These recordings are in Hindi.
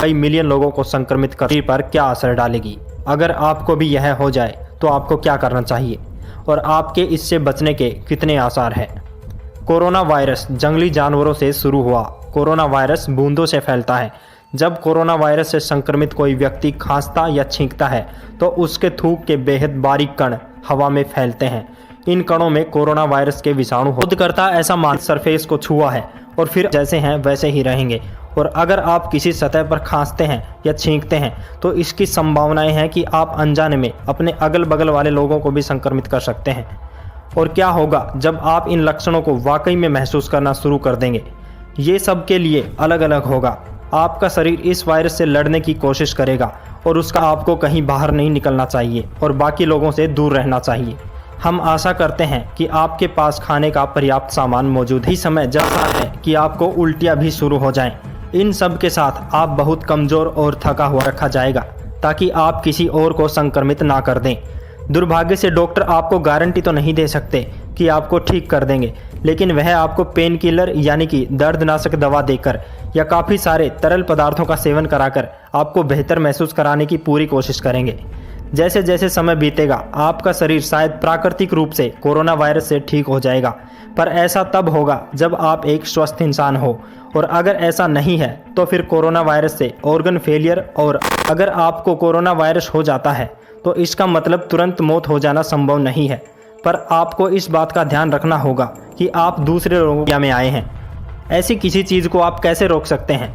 कई मिलियन लोगों को संक्रमित कर शरीर पर क्या असर डालेगी। अगर आपको भी यह हो जाए तो आपको क्या करना चाहिए और आपके इससे बचने के कितने आसार हैं। कोरोना वायरस जंगली जानवरों से शुरू हुआ। कोरोना वायरस बूंदों से फैलता है। जब कोरोना वायरस से संक्रमित कोई व्यक्ति खांसता या छींकता है तो उसके थूक के बेहद बारीक कण हवा में फैलते हैं। इन कणों में कोरोना वायरस के विषाणु शोधकर्ता ऐसा मान सरफेस को छुआ है और फिर जैसे हैं वैसे ही रहेंगे। और अगर आप किसी सतह पर खांसते हैं या छींकते हैं तो इसकी संभावनाएं हैं कि आप अनजाने में अपने अगल बगल वाले लोगों को भी संक्रमित कर सकते हैं। और क्या होगा जब आप इन लक्षणों को वाकई में महसूस करना शुरू कर देंगे। ये सबके लिए अलग अलग होगा। आपका शरीर इस वायरस से लड़ने की कोशिश करेगा और उसका आपको कहीं बाहर नहीं निकलना चाहिए और बाकी लोगों से दूर रहना चाहिए। हम आशा करते हैं कि आपके पास खाने का पर्याप्त सामान मौजूद है। समय जब है कि आपको उल्टियाँ भी शुरू हो जाएं। इन सब के साथ आप बहुत कमज़ोर और थका हुआ रखा जाएगा ताकि आप किसी और को संक्रमित ना कर दें। दुर्भाग्य से डॉक्टर आपको गारंटी तो नहीं दे सकते कि आपको ठीक कर देंगे, लेकिन वह आपको पेन किलर यानी कि दर्दनाशक दवा देकर या काफ़ी सारे तरल पदार्थों का सेवन कराकर आपको बेहतर महसूस कराने की पूरी कोशिश करेंगे। जैसे जैसे समय बीतेगा आपका शरीर शायद प्राकृतिक रूप से कोरोना वायरस से ठीक हो जाएगा, पर ऐसा तब होगा जब आप एक स्वस्थ इंसान हो। और अगर ऐसा नहीं है तो फिर कोरोना वायरस से ऑर्गन फेलियर, और अगर आपको कोरोना वायरस हो जाता है तो इसका मतलब तुरंत मौत हो जाना संभव नहीं है। पर आपको इस बात का ध्यान रखना होगा कि आप दूसरे लोगों में आए हैं। ऐसी किसी चीज़ को आप कैसे रोक सकते हैं?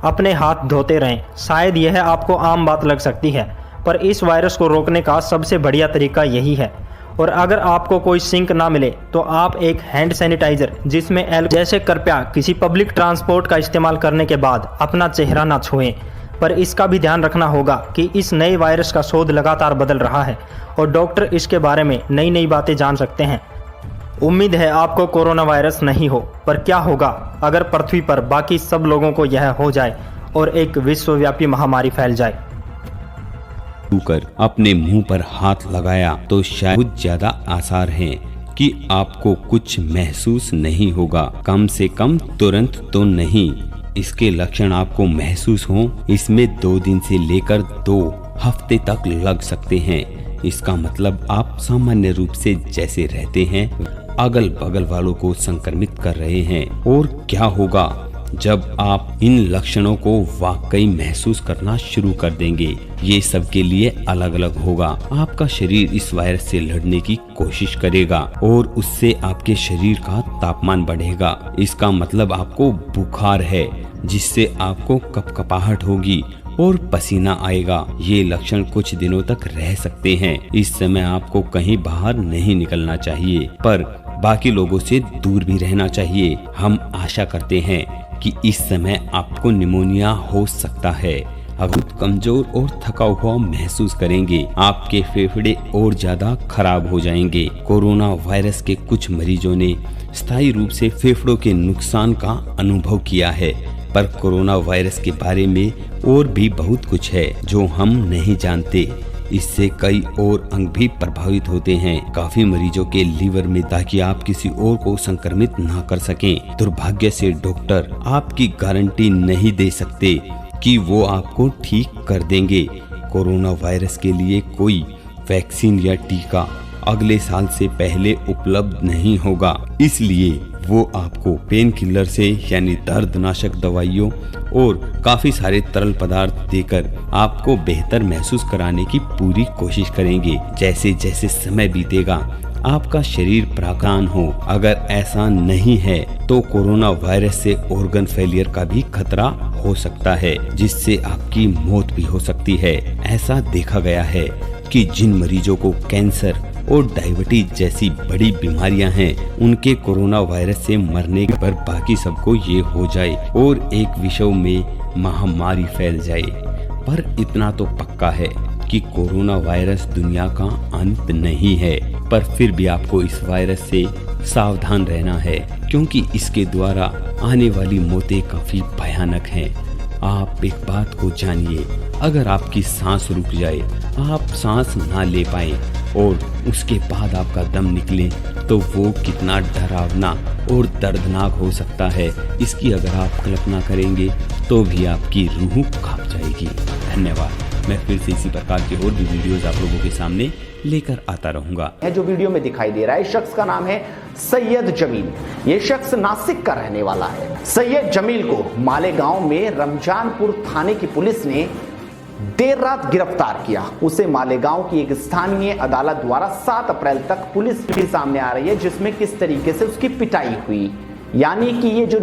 अपने हाथ धोते रहें। शायद यह आपको आम बात लग सकती है, पर इस वायरस को रोकने का सबसे बढ़िया तरीका यही है। और अगर आपको कोई सिंक ना मिले तो आप एक हैंड सैनिटाइजर जिसमें जैसे कृपया किसी पब्लिक ट्रांसपोर्ट का इस्तेमाल करने के बाद अपना चेहरा ना छुएं। पर इसका भी ध्यान रखना होगा कि इस नए वायरस का शोध लगातार बदल रहा है और डॉक्टर इसके बारे में नई नई बातें जान सकते हैं। उम्मीद है आपको कोरोना वायरस नहीं हो, पर क्या होगा अगर पृथ्वी पर बाकी सब लोगों को यह हो जाए और एक विश्वव्यापी महामारी फैल जाए। कर अपने मुंह पर हाथ लगाया तो शायद बहुत ज्यादा आसार हैं कि आपको कुछ महसूस नहीं होगा। कम से कम तुरंत तो नहीं। इसके लक्षण आपको महसूस हों इसमें 2 दिन से लेकर 2 हफ्ते तक लग सकते हैं। इसका मतलब आप सामान्य रूप से जैसे रहते हैं अगल बगल वालों को संक्रमित कर रहे हैं। और क्या होगा जब आप इन लक्षणों को वाकई महसूस करना शुरू कर देंगे। ये सबके लिए अलग अलग होगा। आपका शरीर इस वायरस से लड़ने की कोशिश करेगा और उससे आपके शरीर का तापमान बढ़ेगा। इसका मतलब आपको बुखार है जिससे आपको कपकपाहट होगी और पसीना आएगा। ये लक्षण कुछ दिनों तक रह सकते हैं। इस समय आपको कहीं बाहर नहीं निकलना चाहिए, पर बाकी लोगों से दूर भी रहना चाहिए। हम आशा करते हैं कि इस समय आपको निमोनिया हो सकता है। अगर कमजोर और थका हुआ महसूस करेंगे आपके फेफड़े और ज्यादा खराब हो जाएंगे। कोरोना वायरस के कुछ मरीजों ने स्थायी रूप से फेफड़ों के नुकसान का अनुभव किया है, पर कोरोना वायरस के बारे में और भी बहुत कुछ है जो हम नहीं जानते। इससे कई और अंग भी प्रभावित होते हैं। काफी मरीजों के लीवर में, ताकि आप किसी और को संक्रमित ना कर सकें। दुर्भाग्य से डॉक्टर आपकी गारंटी नहीं दे सकते कि वो आपको ठीक कर देंगे। कोरोना वायरस के लिए कोई वैक्सीन या टीका अगले साल से पहले उपलब्ध नहीं होगा, इसलिए वो आपको पेन किलर से यानी दर्दनाशक दवाइयों और काफी सारे तरल पदार्थ देकर आपको बेहतर महसूस कराने की पूरी कोशिश करेंगे। जैसे जैसे समय बीतेगा आपका शरीर परेशान हो। अगर ऐसा नहीं है तो कोरोना वायरस से ऑर्गन फेलियर का भी खतरा हो सकता है, जिससे आपकी मौत भी हो सकती है। ऐसा देखा गया है कि जिन मरीजों को कैंसर और डायबिटीज जैसी बड़ी बीमारियां हैं, उनके कोरोना वायरस से मरने पर बाकी सबको ये हो जाए और एक विश्व में महामारी फैल जाए। पर इतना तो पक्का है कि कोरोना वायरस दुनिया का अंत नहीं है, पर फिर भी आपको इस वायरस से सावधान रहना है, क्योंकि इसके द्वारा आने वाली मौतें काफी भयानक हैं। आप एक बात को जानिए, अगर आपकी सांस रुक जाए, आप सांस ना ले पाए और उसके बाद आपका दम निकले तो वो कितना डरावना और दर्दनाक हो सकता है, इसकी अगर आप कल्पना करेंगे तो भी आपकी रूह कांप जाएगी। धन्यवाद। मैं फिर से इसी प्रकार के और भी वीडियोस आप लोगों के सामने लेकर आता रहूंगा। जो वीडियो में दिखाई दे रहा है, इस शख्स का नाम है सैयद जमील। ये शख्स नासिक का रहने वाला है। सैयद जमील को मालेगांव में रमजानपुर थाने की पुलिस ने देर रात गिरफ्तार किया। उसे मालेगांव की एक स्थानीय अदालत द्वारा 7 अप्रैल तक पुलिस के सामने आ रही है, जिसमें किस तरीके से उसकी पिटाई हुई। यानी कि ये जो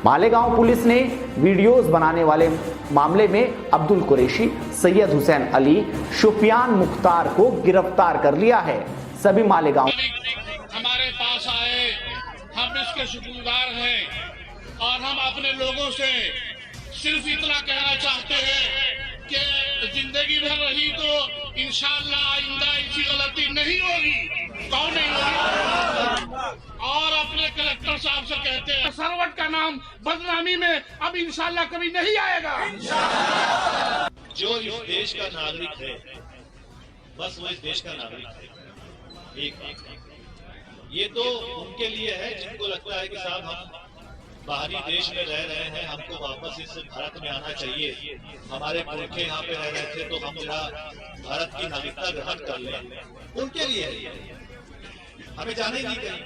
मालेगांव पुलिस ने वीडियोस बनाने वाले मामले में अब्दुल कुरैशी, सैयद हुसैन अली, शुफियान मुख्तार को गिरफ्तार कर लिया है। सभी मालेगांव हमारे पास आए, हम इसके शुक्रगुजार हैं और हम अपने लोगों से सिर्फ इतना कहना चाहते हैं कि जिंदगी भर रही तो इंशाअल्लाह आइंदा ऐसी गलती नहीं होगी। कौन नहीं होगी? और अपने कलेक्टर साहब से कहते हैं सरवट का नाम बदनामी में अब इंशाअल्लाह कभी नहीं आएगा। जो इस देश का नागरिक है, बस वो इस देश का नागरिक है। एक ये तो उनके लिए है जिनको लगता है कि साहब हम बाहरी देश में रह रहे हैं, हमको वापस इस भारत में आना चाहिए, हमारे पुरखे यहाँ पे रह रहे थे तो हम जरा भारत की नागरिकता ग्रहण कर लें। उनके लिए हमें जाने नहीं कहीं,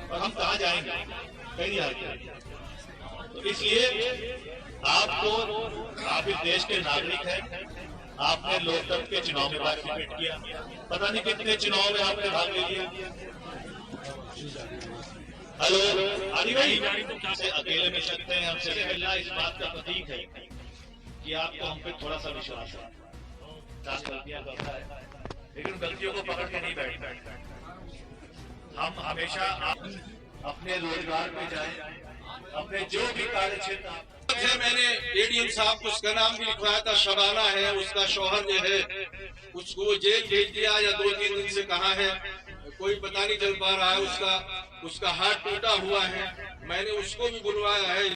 और हम कहाँ जाएंगे? कहीं नहीं। तो इसलिए आप इस देश के नागरिक हैं। आपने लोकतंत्र के चुनाव में पार्टिसिपेट किया, पता नहीं कितने चुनाव में आपने भाग ले लिया। हेलो आदि भाई, से अकेले मिल सकते हैं, हमसे मिलना इस बात का प्रतीक है कि आपको हम पे थोड़ा सा विश्वास है। गलतियां करता है लेकिन गलतियों को पकड़ के नहीं बैठता। हम हमेशा अपने रोजगार पे जाएं, अपने जो भी कार्य क्षेत्र। मैंने एडीएम साहब को उसका नाम भी लिखवाया था, शबाना है, उसका शौहर जो है उसको वो जेल भेज दिया या 2-3 दिन से कहाँ है कोई पता नहीं चल पा रहा है। उसका हाथ टूटा हुआ है, मैंने उसको भी बुलवाया है।